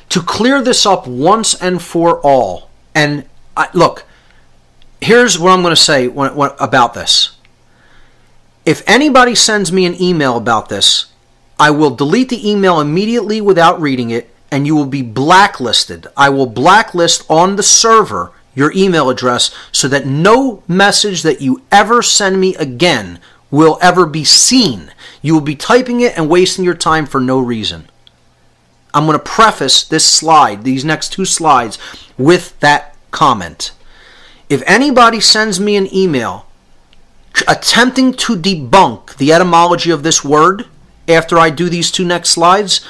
to clear this up once and for all, and look, here's what I'm going to say about this. If anybody sends me an email about this, I will delete the email immediately without reading it, and you will be blacklisted. I will blacklist on the server your email address so that no message that you ever send me again will ever be seen. You will be typing it and wasting your time for no reason. I'm going to preface this slide, these next 2 slides, with that comment. If anybody sends me an email attempting to debunk the etymology of this word after I do these 2 next slides,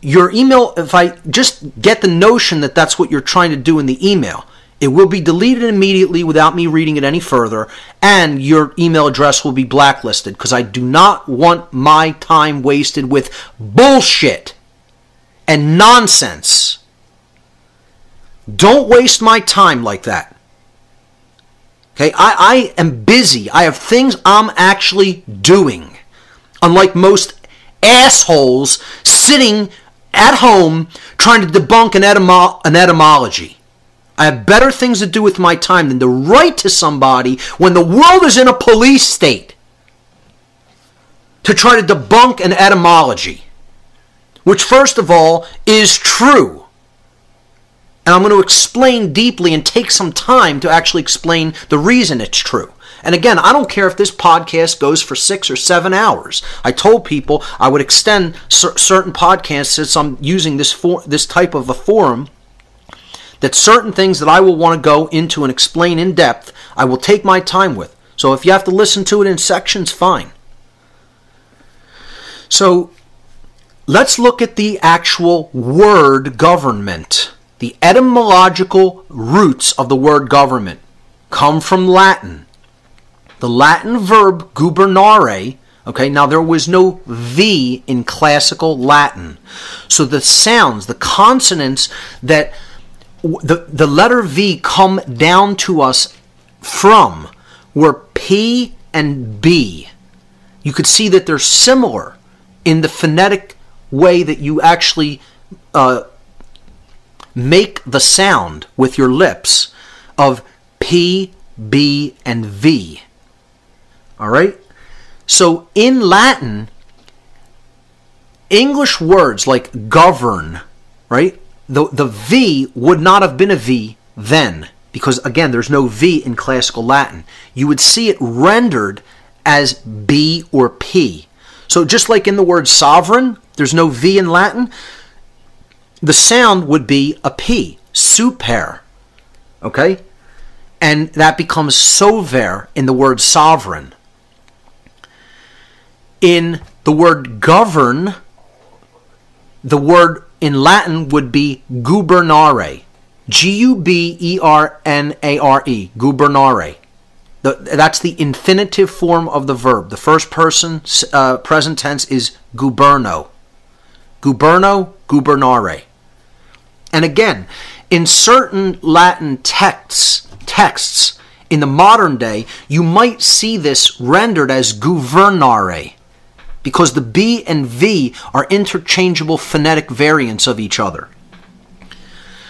your email, if I just get the notion that that's what you're trying to do in the email, it will be deleted immediately without me reading it any further, and your email address will be blacklisted, because I do not want my time wasted with bullshit and nonsense. Don't waste my time like that. Okay, I am busy. I have things I'm actually doing. Unlike most assholes sitting at home trying to debunk an etymology. I have better things to do with my time than to write to somebody when the world is in a police state to try to debunk an etymology, which, first of all, is true. And I'm going to explain deeply and take some time to actually explain the reason it's true. And again, I don't care if this podcast goes for 6 or 7 hours. I told people I would extend certain podcasts, since I'm using this type of a forum, that certain things that I will want to go into and explain in depth, I will take my time with. So if you have to listen to it in sections, fine. So let's look at the actual word government. The etymological roots of the word government come from Latin. The Latin verb gubernare, okay, now there was no V in classical Latin. So the sounds, the consonants that the letter V come down to us from were P and B. You could see that they're similar in the phonetic way that you actually make the sound with your lips of P, B, and V. All right? So in Latin, English words like govern, right? The V would not have been a V then, because again, there's no V in classical Latin. You would see it rendered as B or P. So just like in the word sovereign, there's no V in Latin, the sound would be a P, super, okay? And that becomes sover in the word sovereign. In the word govern, the word in Latin would be gubernare, G-U-B-E-R-N-A-R-E, gubernare. That's the infinitive form of the verb. The first person present tense is guberno. Guberno, gubernare. And again, in certain Latin texts in the modern day, you might see this rendered as governare, because the B and V are interchangeable phonetic variants of each other.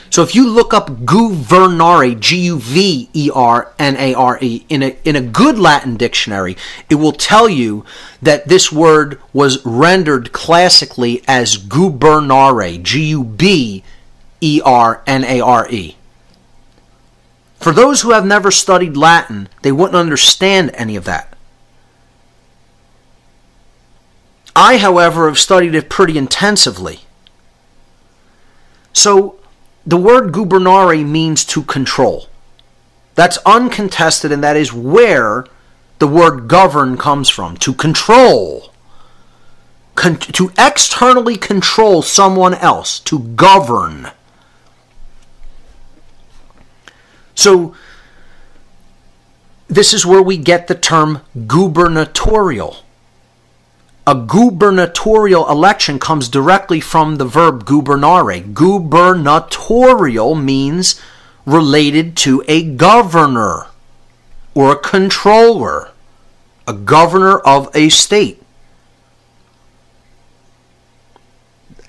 So if you look up guvernare, G-U-V-E-R-N-A-R-E, in a good Latin dictionary, it will tell you that this word was rendered classically as gubernare, G-U-B-E-R-N-A-R-E. For those who have never studied Latin, they wouldn't understand any of that. I, however, have studied it pretty intensively. So the word gubernare means to control. That's uncontested, and that is where the word govern comes from. To control. To externally control someone else. To govern. So this is where we get the term gubernatorial. A gubernatorial election comes directly from the verb gubernare. Gubernatorial means related to a governor or a controller, a governor of a state.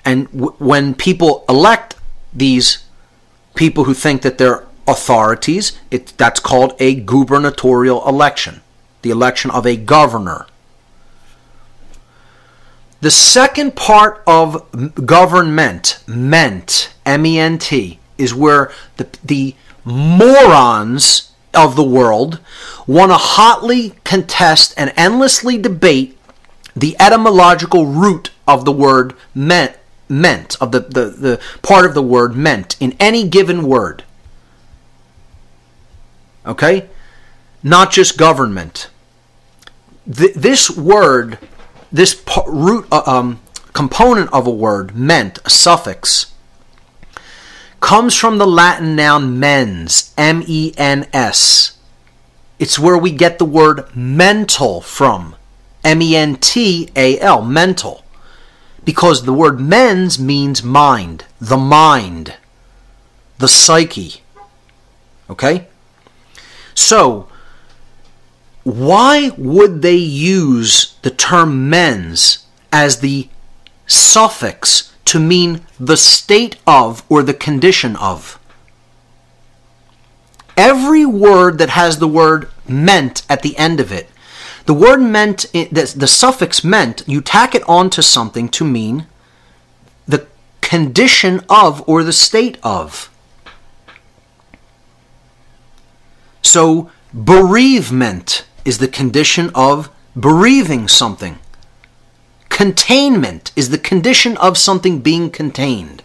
And when people elect these people who think that they're authorities. That's called a gubernatorial election, the election of a governor. The second part of government, M-E-N-T, is where the morons of the world want to hotly contest and endlessly debate the etymological root of the word meant, of the part of the word meant in any given word. Okay? Not just government. This word, this root component of a word, meant, a suffix, comes from the Latin noun mens, M-E-N-S. It's where we get the word mental from, M-E-N-T-A-L, mental. Because the word mens means mind, the psyche. Okay? So, why would they use the term mens as the suffix to mean the state of or the condition of? Every word that has the word meant at the end of it, the word meant, the suffix meant, you tack it onto something to mean the condition of or the state of. So, bereavement is the condition of bereaving something. Containment is the condition of something being contained.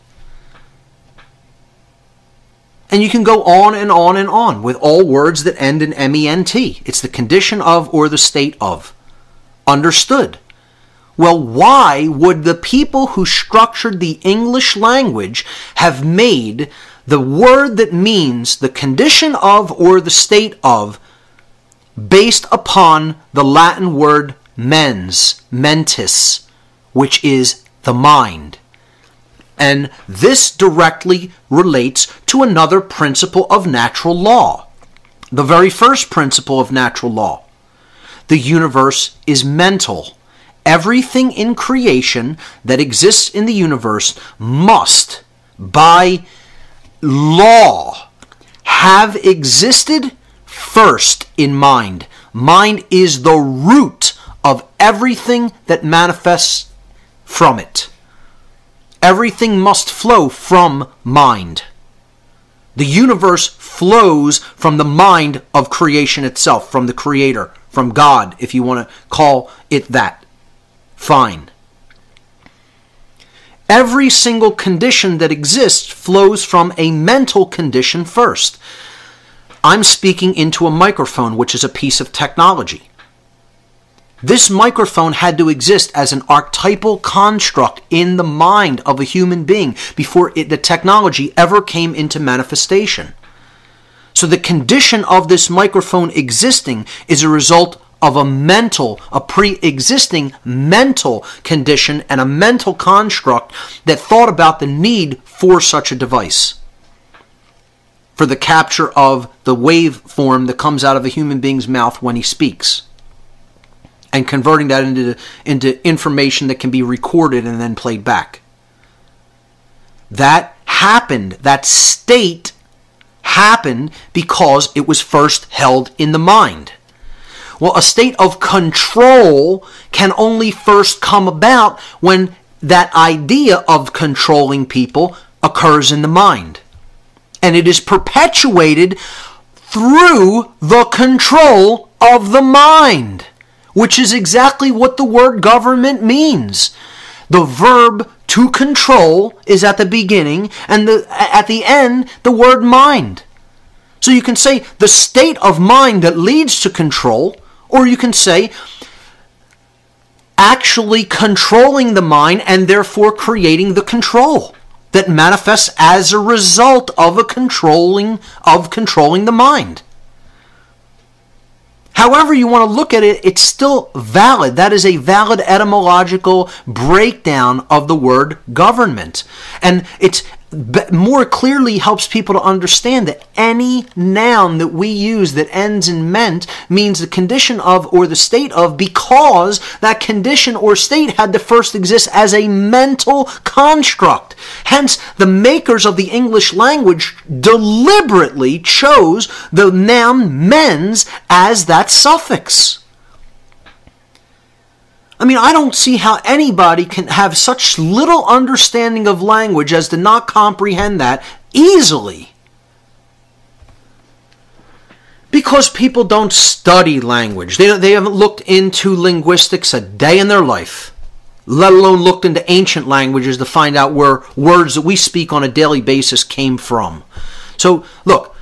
And you can go on and on and on with all words that end in M-E-N-T. It's the condition of or the state of. Understood. Well, why would the people who structured the English language have made the word that means the condition of or the state of based upon the Latin word mens, mentis, which is the mind? And this directly relates to another principle of natural law. The very first principle of natural law. The universe is mental. Everything in creation that exists in the universe must, by law, have existed first in mind. Mind is the root of everything that manifests from it. Everything must flow from mind. The universe flows from the mind of creation itself, from the Creator, from God, if you want to call it that. Fine. Every single condition that exists flows from a mental condition first. I'm speaking into a microphone, which is a piece of technology. This microphone had to exist as an archetypal construct in the mind of a human being before the technology ever came into manifestation. So the condition of this microphone existing is a result of a pre-existing mental condition and a mental construct that thought about the need for such a device, for the capture of the waveform that comes out of a human being's mouth when he speaks, and converting that into information that can be recorded and then played back. That happened, that state happened because it was first held in the mind. Well, a state of control can only first come about when that idea of controlling people occurs in the mind. And it is perpetuated through the control of the mind, which is exactly what the word government means. The verb to control is at the beginning, and at the end, the word mind. So you can say the state of mind that leads to control, or you can say actually controlling the mind and therefore creating the control that manifests as a result of controlling the mind. However you want to look at it, it's still valid. That is a valid etymological breakdown of the word government. And it's more clearly helps people to understand that any noun that we use that ends in ment means the condition of or the state of, because that condition or state had to first exist as a mental construct. Hence, the makers of the English language deliberately chose the noun mens as that suffix. I mean, I don't see how anybody can have such little understanding of language as to not comprehend that easily. Because people don't study language. They haven't looked into linguistics a day in their life, let alone looked into ancient languages to find out where words that we speak on a daily basis came from. So, look,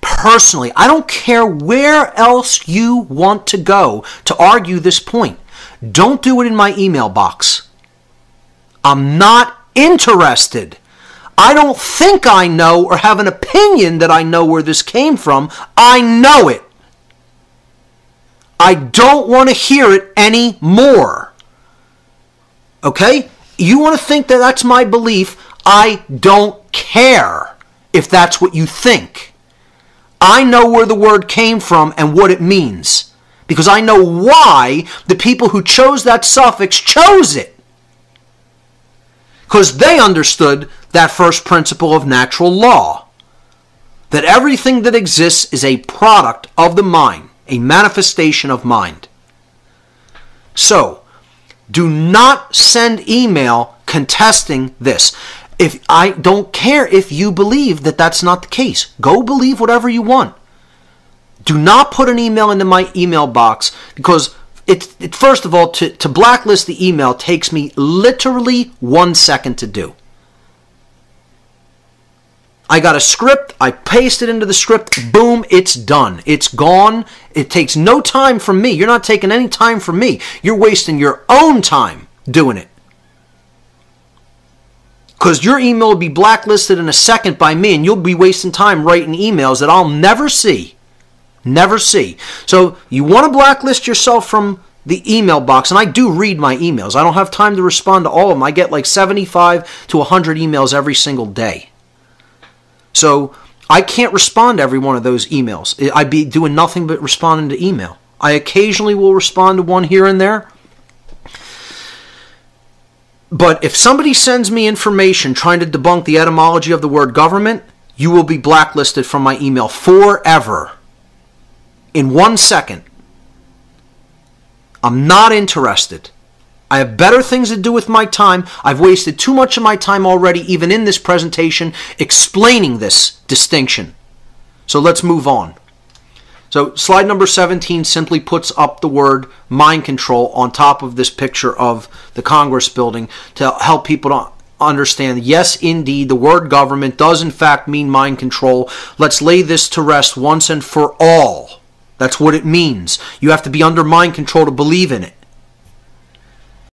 personally, I don't care where else you want to go to argue this point. Don't do it in my email box. I'm not interested. I don't think I know or have an opinion that I know where this came from. I know it. I don't want to hear it anymore. Okay? You want to think that that's my belief? I don't care if that's what you think. I know where the word came from and what it means, because I know why the people who chose that suffix chose it. Because they understood that first principle of natural law, that everything that exists is a product of the mind, a manifestation of mind. So, do not send email contesting this. If I don't care if you believe that that's not the case. Go believe whatever you want. Do not put an email into my email box, because first of all, to blacklist the email takes me literally 1 second to do. I got a script, I paste it into the script, boom, it's done. It's gone. It takes no time from me. You're not taking any time from me. You're wasting your own time doing it. Because your email will be blacklisted in a second by me, and you'll be wasting time writing emails that I'll never see. Never see. So you want to blacklist yourself from the email box, and I do read my emails. I don't have time to respond to all of them. I get like 75 to 100 emails every single day. So I can't respond to every one of those emails. I'd be doing nothing but responding to email. I occasionally will respond to one here and there. But if somebody sends me information trying to debunk the etymology of the word government, you will be blacklisted from my email forever. In 1 second. I'm not interested. I have better things to do with my time. I've wasted too much of my time already, even in this presentation, explaining this distinction. So let's move on. So slide number 17 simply puts up the word mind control on top of this picture of the Congress building to help people to understand, yes, indeed, the word government does in fact mean mind control. Let's lay this to rest once and for all. That's what it means. You have to be under mind control to believe in it.